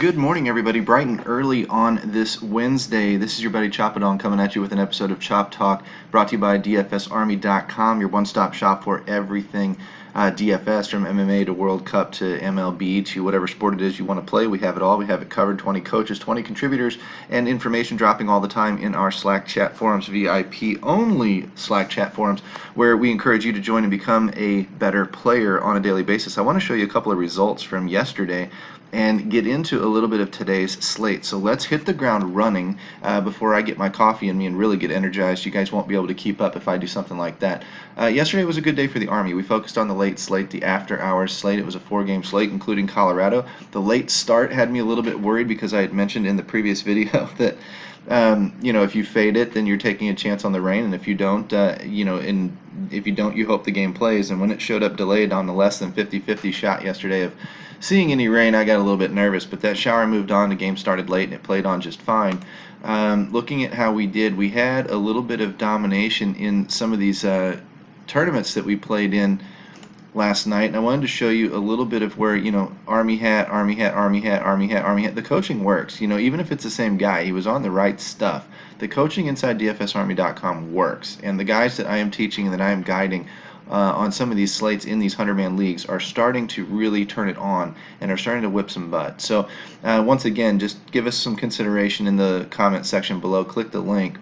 Good morning, everybody. Bright and early on this Wednesday. This is your buddy Choppadon coming at you with an episode of Chop Talk, brought to you by DFSArmy.com, your one-stop shop for everything DFS, from MMA to World Cup to MLB to whatever sport it is you want to play. We have it all. We have it covered. 20 coaches, 20 contributors, and information dropping all the time in our Slack chat forums, VIP-only Slack chat forums, where we encourage you to join and become a better player on a daily basis. I want to show you a couple of results from yesterday and get into a little bit of today's slate. So let's hit the ground running before I get my coffee in me and really get energized. You guys won't be able to keep up if I do something like that. Yesterday was a good day for the Army. We focused on the late slate, the after-hours slate. It was a 4-game slate, including Colorado. The late start had me a little bit worried because I had mentioned in the previous video that if you fade it, then you're taking a chance on the rain, and if you don't, if you don't, you hope the game plays. And when it showed up delayed on the less than 50-50 shot yesterday of seeing any rain, I got a little bit nervous, but that shower moved on. The game started late, and it played on just fine. Looking at how we did, we had a little bit of domination in some of these tournaments that we played in last night, and I wanted to show you a little bit of where, Army hat, Army hat, Army hat, Army hat, Army hat. The coaching works. Even if it's the same guy, he was on the right stuff. The coaching inside DFSArmy.com works, and the guys that I am teaching and that I am guiding on some of these slates in these 100-man leagues are starting to really turn it on and are starting to whip some butt. So once again, just give us some consideration in the comment section below. Click the link.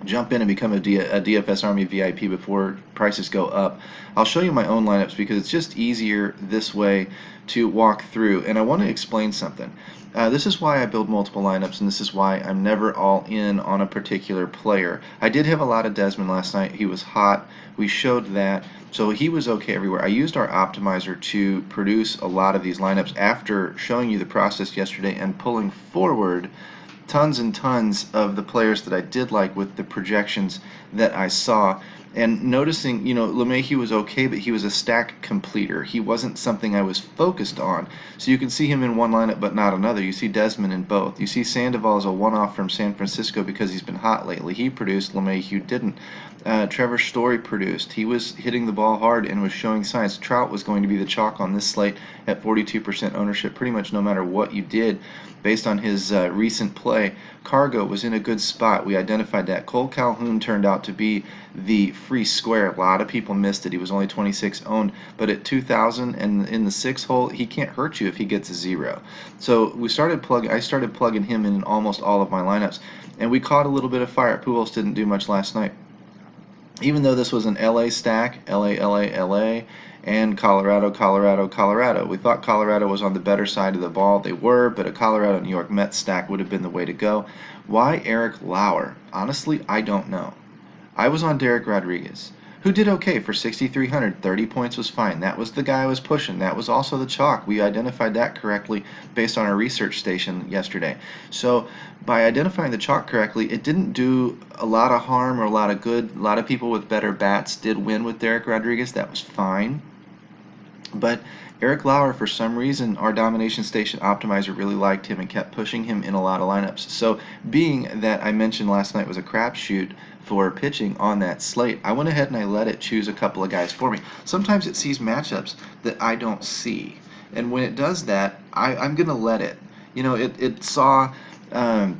Jump in and become a DFS Army VIP before prices go up. I'll show you my own lineups because it's just easier this way to walk through. And I want to explain something. This is why I build multiple lineups, and this is why I'm never all in on a particular player. I did have a lot of Desmond last night. He was hot. We showed that. So he was okay everywhere. I used our optimizer to produce a lot of these lineups after showing you the process yesterday and pulling forward tons and tons of the players that I did like with the projections that I saw, and noticing, LeMahieu was okay, but he was a stack completer. He wasn't something I was focused on. So you can see him in one lineup but not another. You see Desmond in both. You see Sandoval as a one-off from San Francisco because he's been hot lately. He produced, LeMahieu didn't. Trevor Story produced. He was hitting the ball hard and was showing signs. Trout was going to be the chalk on this slate at 42% ownership, pretty much no matter what you did based on his recent play. Cargo was in a good spot. We identified that. Cole Calhoun turned out to be the free square. A lot of people missed it. He was only 26 owned, but at 2,000 and in the 6 hole, he can't hurt you if he gets a 0. So I started plugging him in almost all of my lineups, and we caught a little bit of fire. Pujols didn't do much last night. Even though this was an LA stack, LA, and Colorado. We thought Colorado was on the better side of the ball. They were, but a Colorado-New York Mets stack would have been the way to go. Why Eric Lauer? Honestly, I don't know. I was on Derek Rodriguez, who did okay for 6,300. 30 points was fine. That was the guy I was pushing. That was also the chalk. We identified that correctly based on our research station yesterday. So by identifying the chalk correctly, it didn't do a lot of harm or a lot of good. A lot of people with better bats did win with Derek Rodriguez. That was fine. But Eric Lauer, for some reason, our domination station optimizer really liked him and kept pushing him in a lot of lineups. So being that I mentioned last night was a crapshoot for pitching on that slate, I went ahead and I let it choose a couple of guys for me. Sometimes it sees matchups that I don't see, and when it does that, I'm going to let it. It saw a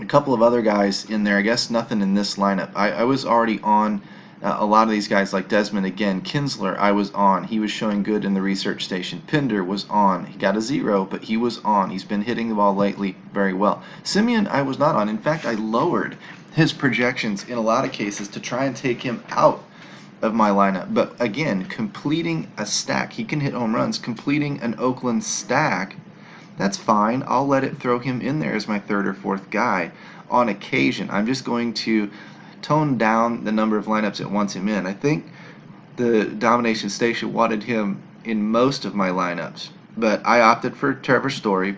couple of other guys in there. I guess nothing in this lineup. I was already on a lot of these guys, like Desmond again. Kinsler, I was on. He was showing good in the research station. Pinder was on. He got a 0, but he was on. He's been hitting the ball lately very well. Simeon, I was not on. In fact, I lowered his projections in a lot of cases to try and take him out of my lineup. But again, completing a stack, he can hit home runs. Completing an Oakland stack, that's fine. I'll let it throw him in there as my 3rd or 4th guy on occasion. I'm just going to tone down the number of lineups it wants him in. I think the domination station wanted him in most of my lineups, but I opted for Trevor Story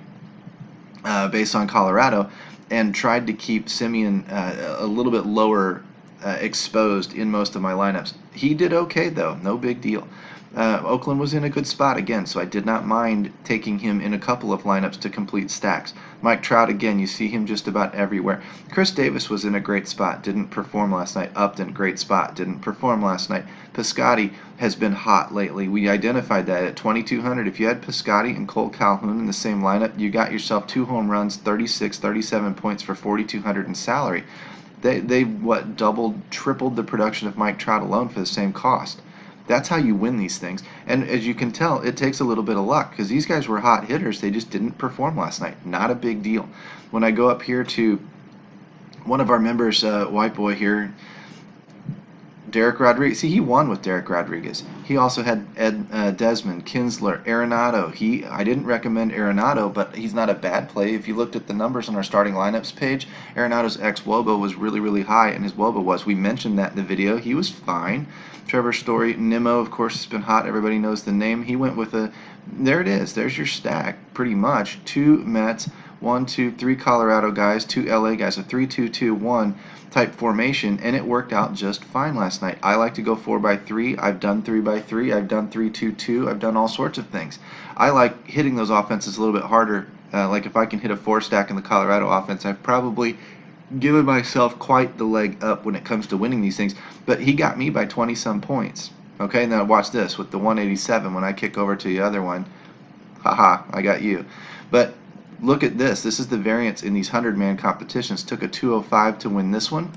based on Colorado and tried to keep Simeon a little bit lower exposed in most of my lineups. He did okay, though. No big deal. Oakland was in a good spot again, so I did not mind taking him in a couple of lineups to complete stacks. Mike Trout, again, you see him just about everywhere. Chris Davis was in a great spot, didn't perform last night. Upton, great spot, didn't perform last night. Piscotty has been hot lately. We identified that at 2,200. If you had Piscotty and Cole Calhoun in the same lineup, you got yourself 2 home runs, 36, 37 points for 4,200 in salary. They doubled, tripled the production of Mike Trout alone for the same cost. That's how you win these things. And as you can tell, it takes a little bit of luck because these guys were hot hitters. They just didn't perform last night. Not a big deal. When I go up here to one of our members, white boy here, Derek Rodriguez. See, he won with Derek Rodriguez. He also had Desmond, Kinsler, Arenado. I didn't recommend Arenado, but he's not a bad play. If you looked at the numbers on our starting lineups page, Arenado's ex-WOBA was really, really high, and his WOBA was. We mentioned that in the video. He was fine. Trevor Story, Nimmo, of course, has been hot. Everybody knows the name. He went with there it is. There's your stack, pretty much. 2 Mets, 1, 2, 3 Colorado guys, 2 LA guys, a 3-2-2-1 type formation, and it worked out just fine last night. I like to go 4x3. I've done 3x3. I've done 3-2-2. I've done all sorts of things. I like hitting those offenses a little bit harder. Like if I can hit a 4 stack in the Colorado offense, I've probably given myself quite the leg up when it comes to winning these things. But he got me by 20-some points. Okay, now watch this with the 187 when I kick over to the other one. Haha, I got you. But look at this. This is the variance in these 100-man competitions. Took a 205 to win this one.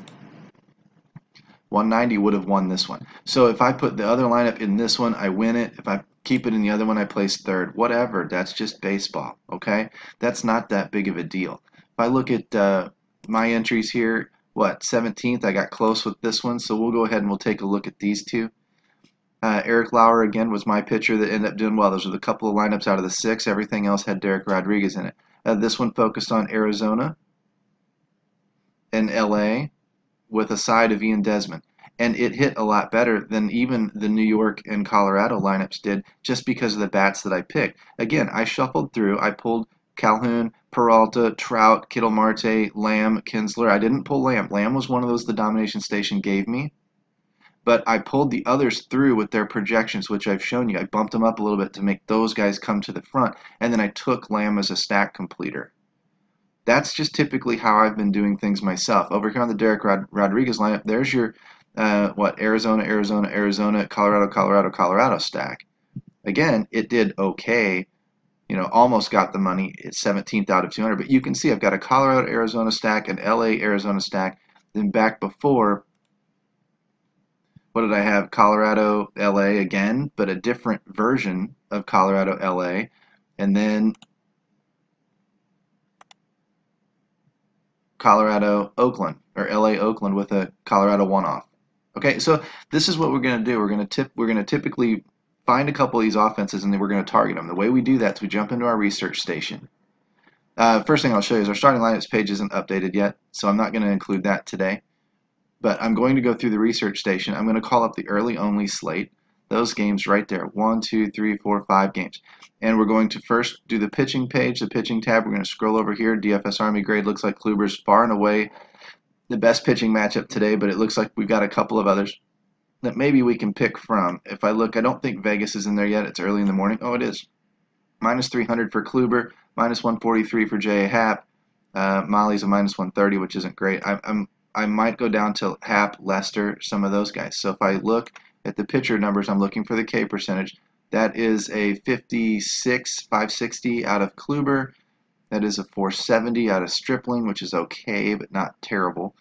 190 would have won this one. So if I put the other lineup in this one, I win it. If I keep it in the other one, I place third. Whatever. That's just baseball. Okay? That's not that big of a deal. If I look at my entries here, 17th? I got close with this one. So we'll go ahead and we'll take a look at these two. Eric Lauer, again, was my pitcher that ended up doing well. Those were the couple of lineups out of the 6. Everything else had Derek Rodriguez in it. This one focused on Arizona and LA with a side of Ian Desmond. And it hit a lot better than even the New York and Colorado lineups did just because of the bats that I picked. Again, I shuffled through. I pulled Calhoun, Peralta, Trout, Kittle Marte, Lamb, Kinsler. I didn't pull Lamb. Lamb was one of those the Domination Station gave me. But I pulled the others through with their projections, which I've shown you. I bumped them up a little bit to make those guys come to the front, and then I took Lamb as a stack completer. That's just typically how I've been doing things myself. Over here on the Derek Rodriguez lineup, there's your Arizona, Arizona, Arizona, Colorado, Colorado, Colorado stack. Again, it did okay. You know, almost got the money. It's 17th out of 200. But you can see I've got a Colorado, Arizona stack, an LA, Arizona stack. Then back before, what did I have? Colorado, LA again, but a different version of Colorado, LA. And then Colorado, Oakland, or LA, Oakland with a Colorado one-off. Okay, so this is what we're going to do. We're going to typically find a couple of these offenses and then we're going to target them. The way we do that is we jump into our research station. First thing I'll show you is our starting lineups page isn't updated yet, so I'm not going to include that today. But I'm going to go through the research station. I'm going to call up the early only slate. Those games right there. 1, 2, 3, 4, 5 games. And we're going to first do the pitching page, the pitching tab. We're going to scroll over here. DFS Army grade looks like Kluber's far and away the best pitching matchup today, but it looks like we've got a couple of others that maybe we can pick from. If I look, I don't think Vegas is in there yet. It's early in the morning. Oh, it is. Minus 300 for Kluber, minus 143 for J.A. Happ. Molly's a minus 130, which isn't great. I might go down to Happ, Lester, some of those guys. So if I look at the pitcher numbers, I'm looking for the K percentage. That is a 56, 560 out of Kluber. That is a 470 out of Stripling, which is okay, but not terrible.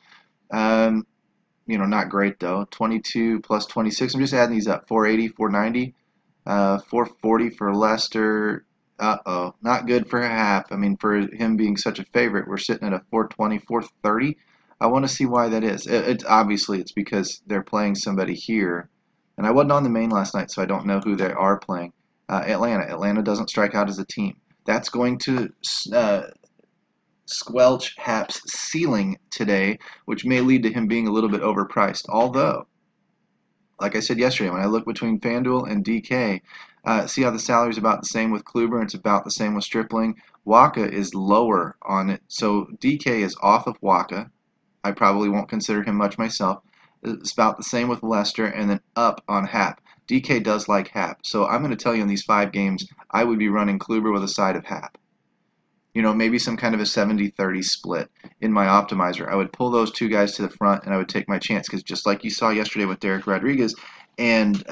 You know, not great though. 22 plus 26. I'm just adding these up. 480, 490, 440 for Lester. Uh-oh, not good for Happ. I mean, for him being such a favorite, we're sitting at a 420, 430. I want to see why that is. Obviously, it's because they're playing somebody here. And I wasn't on the main last night, so I don't know who they are playing. Atlanta. Atlanta doesn't strike out as a team. That's going to squelch Happ's ceiling today, which may lead to him being a little bit overpriced. Although, like I said yesterday, when I look between Fanduel and DK, see how the salary is about the same with Kluber and it's about the same with Stripling. Waka is lower on it, so DK is off of Waka. I probably won't consider him much myself. It's about the same with Lester, and then up on Happ. DK does like Hap. So I'm going to tell you in these 5 games, I would be running Kluber with a side of Hap. Maybe some kind of a 70-30 split in my optimizer. I would pull those 2 guys to the front, and I would take my chance, because just like you saw yesterday with Derek Rodriguez and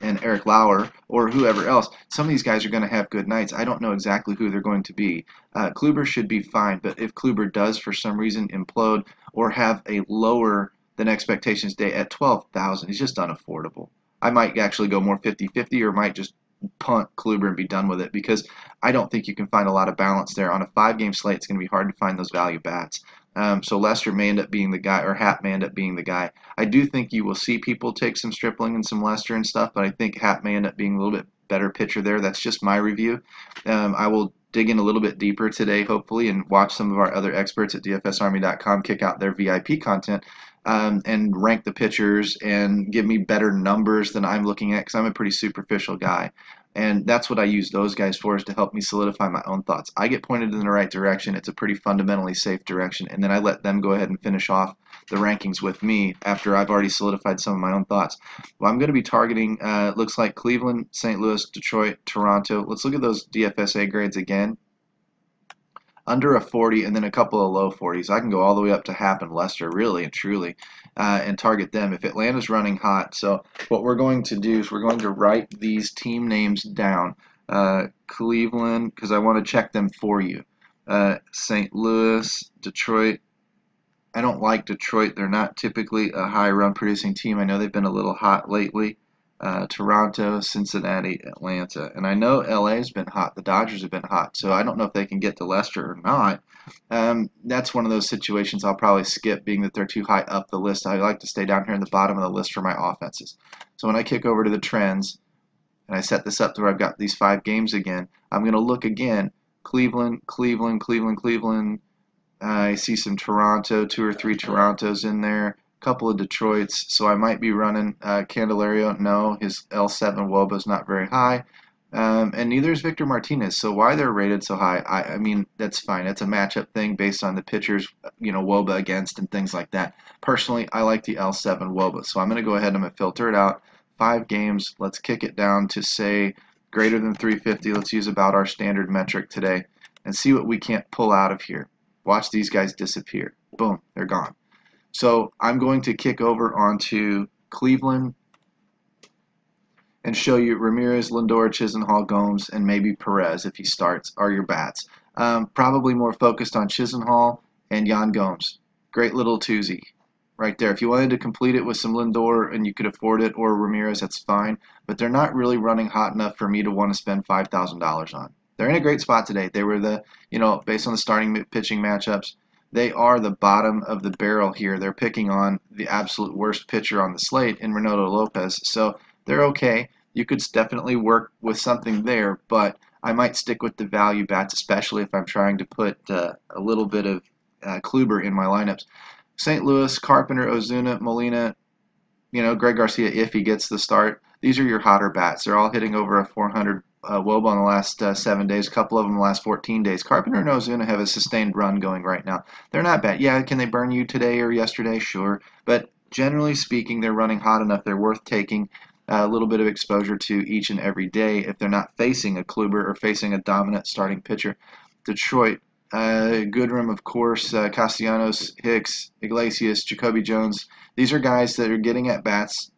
Eric Lauer or whoever else, some of these guys are going to have good nights. I don't know exactly who they're going to be. Kluber should be fine, but if Kluber does for some reason implode or have a lower than expectations day at 12,000, he's just unaffordable. I might actually go more 50-50, or might just punt Kluber and be done with it, because I don't think you can find a lot of balance there. On a 5-game slate, it's going to be hard to find those value bats. So Lester may end up being the guy, or Hap may end up being the guy. I do think you will see people take some Stripling and some Lester and stuff, but I think Hap may end up being a little bit better pitcher there. That's just my review. I will dig in a little bit deeper today, hopefully, and watch some of our other experts at DFSArmy.com kick out their VIP content. And rank the pitchers and give me better numbers than I'm looking at, because I'm a pretty superficial guy. And that's what I use those guys for, is to help me solidify my own thoughts. I get pointed in the right direction. It's a pretty fundamentally safe direction. And then I let them go ahead and finish off the rankings with me after I've already solidified some of my own thoughts. Well, I'm going to be targeting, looks like Cleveland, St. Louis, Detroit, Toronto. Let's look at those DFSA grades again. Under a 40, and then a couple of low 40s. I can go all the way up to Hap and Lester, really and truly, and target them if Atlanta's running hot. So what we're going to do is we're going to write these team names down. Cleveland, because I want to check them for you. St. Louis, Detroit. I don't like Detroit. They're not typically a high run producing team. I know they've been a little hot lately. Toronto, Cincinnati, Atlanta. And I know LA's been hot. The Dodgers have been hot. So I don't know if they can get to Lester or not. That's one of those situations I'll probably skip, being that they're too high up the list. I like to stay down here in the bottom of the list for my offenses. So when I kick over to the trends, and I set this up to where I've got these 5 games again, I'm going to look again. Cleveland, Cleveland, Cleveland, Cleveland. I see some Toronto, 2 or 3 Torontos in there. Couple of Detroits, so I might be running Candelario. No, his L7 WOBA is not very high, and neither is Victor Martinez. So why they're rated so high, I mean, that's fine. It's a matchup thing based on the pitchers, WOBA against and things like that. Personally, I like the L7 WOBA, so I'm going to go ahead and I'm going to filter it out. 5 games, let's kick it down to, say, greater than 350. Let's use about our standard metric today and see what we can't pull out of here. Watch these guys disappear. Boom, they're gone. So I'm going to kick over onto Cleveland and show you Ramirez, Lindor, Chisenhall, Gomes, and maybe Perez if he starts are your bats. Probably more focused on Chisenhall and Yan Gomes. Great little twosie right there. If you wanted to complete it with some Lindor and you could afford it, or Ramirez, that's fine. But they're not really running hot enough for me to want to spend $5,000 on. They're in a great spot today. They were the, based on the starting pitching matchups, they are the bottom of the barrel here. They're picking on the absolute worst pitcher on the slate in Renato Lopez. So they're okay. You could definitely work with something there, but I might stick with the value bats, especially if I'm trying to put a little bit of Kluber in my lineups. St. Louis, Carpenter, Ozuna, Molina, Greg Garcia, if he gets the start. These are your hotter bats. They're all hitting over a 400 WOBA in the last 7 days, a couple of them in the last 14 days. Carpenter and Ozuna have a sustained run going right now. They're not bad. Yeah, can they burn you today or yesterday? Sure. But generally speaking, they're running hot enough. They're worth taking a little bit of exposure to each and every day if they're not facing a Kluber or facing a dominant starting pitcher. Detroit, Goodrum, of course, Castellanos, Hicks, Iglesias, Jacoby Jones. These are guys that are getting at bats.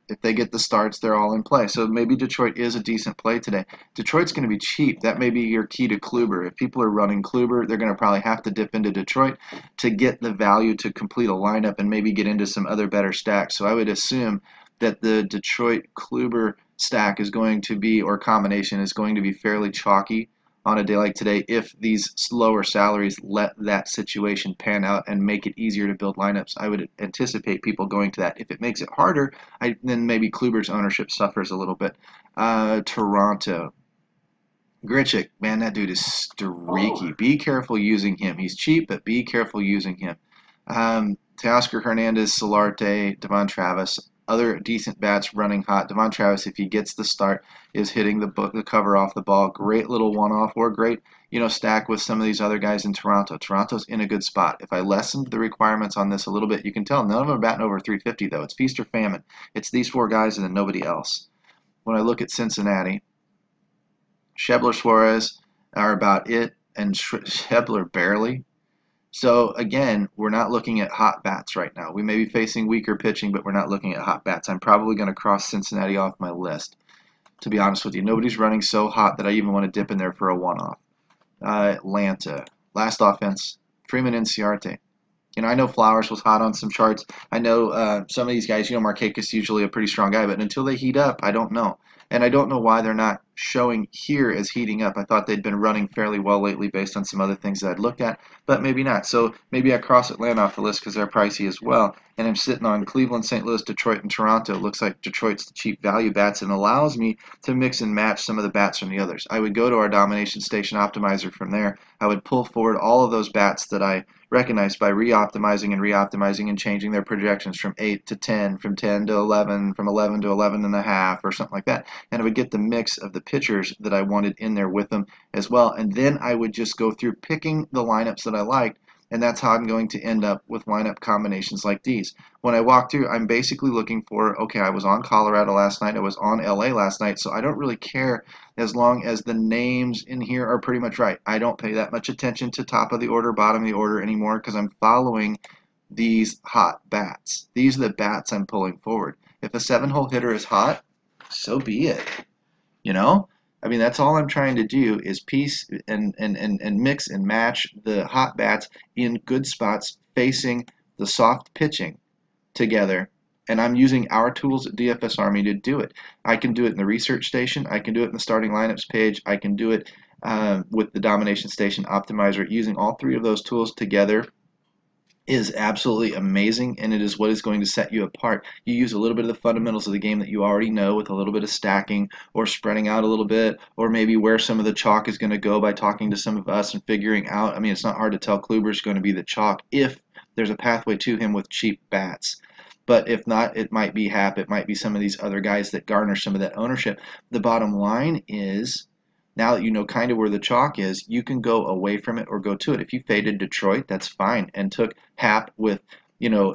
If they get the starts, they're all in play. So maybe Detroit is a decent play today. Detroit's going to be cheap. That may be your key to Kluber. If people are running Kluber, they're going to probably have to dip into Detroit to get the value to complete a lineup and maybe get into some other better stacks. So I would assume that the Detroit Kluber stack is going to be, or combination is going to be, fairly chalky on a day like today if these lower salaries let that situation pan out and make it easier to build lineups. I would anticipate people going to that. If it makes it harder, then maybe Kluber's ownership suffers a little bit. Toronto. Grichuk, man, that dude is streaky. Be careful using him. He's cheap, but be careful using him. Teoscar Hernandez, Solarte, Devon Travis. Other decent bats running hot. Devon Travis, if he gets the start, is hitting the cover off the ball. Great little one-off, or great, stack with some of these other guys in Toronto. Toronto's in a good spot. If I lessened the requirements on this a little bit, you can tell none of them are batting over 350, though. It's feast or famine. It's these 4 guys and then nobody else. when I look at Cincinnati, Schebler, Suarez are about it, and Schebler barely. So again, we're not looking at hot bats right now. We may be facing weaker pitching, but we're not looking at hot bats. I'm probably going to cross Cincinnati off my list, to be honest with you. Nobody's running so hot that I even want to dip in there for a one-off. Atlanta. Last offense, Freeman Inciarte. I know Flowers was hot on some charts. I know some of these guys, Markakis usually a pretty strong guy, but until they heat up, I don't know. And I don't know why they're not showing here as heating up. I thought they'd been running fairly well lately based on some other things that I'd looked at, but maybe not. So maybe I cross Atlanta off the list because they're pricey as well. And I'm sitting on Cleveland, St. Louis, Detroit, and Toronto. It looks like Detroit's the cheap value bats and allows me to mix and match some of the bats from the others. I would go to our domination station optimizer from there. I would pull forward all of those bats that I recognized by re-optimizing and changing their projections from 8 to 10, from 10 to 11, from 11 to 11 and a half, or something like that. And I would get the mix of the pitchers that I wanted in there with them as well. And then I would just go through picking the lineups that I liked, and that's how I'm going to end up with lineup combinations like these. When I walk through, I'm basically looking for, okay, I was on Colorado last night, I was on LA last night, so I don't really care as long as the names in here are pretty much right. I don't pay that much attention to top of the order, bottom of the order anymore because I'm following these hot bats. These are the bats I'm pulling forward. If a 7-hole hitter is hot, so be it. That's all I'm trying to do is piece and mix and match the hot bats in good spots facing the soft pitching together. And I'm using our tools at DFS Army to do it. I can do it in the research station. I can do it in the starting lineups page. I can do it with the domination station optimizer. Using all three of those tools together is absolutely amazing, and it is what is going to set you apart. You use a little bit of the fundamentals of the game that you already know with a little bit of stacking or spreading out a little bit, or maybe where some of the chalk is going to go by talking to some of us and figuring out. It's not hard to tell Kluber's going to be the chalk if there's a pathway to him with cheap bats. But if not, it might be Hap, it might be some of these other guys that garner some of that ownership. The bottom line is, now that you know kind of where the chalk is, you can go away from it or go to it. If you faded Detroit, that's fine, and took Hap with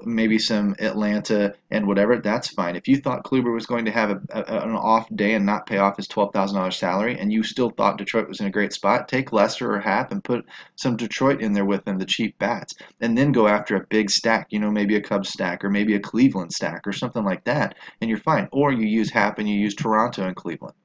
maybe some Atlanta and whatever, that's fine. If you thought Kluber was going to have an off day and not pay off his $12,000 salary, and you still thought Detroit was in a great spot, take Lester or Hap and put some Detroit in there with them, the cheap bats, and then go after a big stack, maybe a Cubs stack or maybe a Cleveland stack or something like that, and you're fine. Or you use Hap and you use Toronto and Cleveland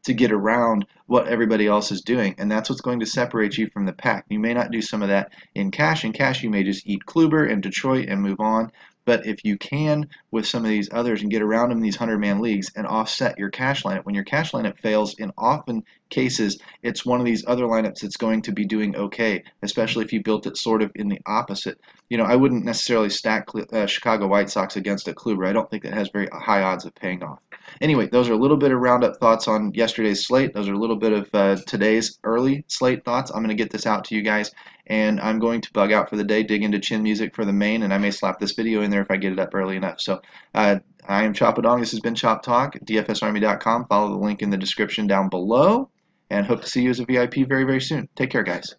to get around what everybody else is doing, and that's what's going to separate you from the pack. You may not do some of that in cash. In cash, you may just eat Kluber and Detroit and move on, but if you can with some of these others and get around them in these 100-man leagues and offset your cash lineup, when your cash lineup fails, in often cases, it's one of these other lineups that's going to be doing okay, especially if you built it sort of in the opposite. I wouldn't necessarily stack Chicago White Sox against a Kluber. I don't think that has very high odds of paying off. Anyway, those are a little bit of roundup thoughts on yesterday's slate. Those are a little bit of today's early slate thoughts. I'm going to get this out to you guys, and I'm going to bug out for the day, dig into chin music for the main, and I may slap this video in there if I get it up early enough. So I am Chapadong. This has been Chop Talk, DFSArmy.com. Follow the link in the description down below, and hope to see you as a VIP very, very soon. Take care, guys.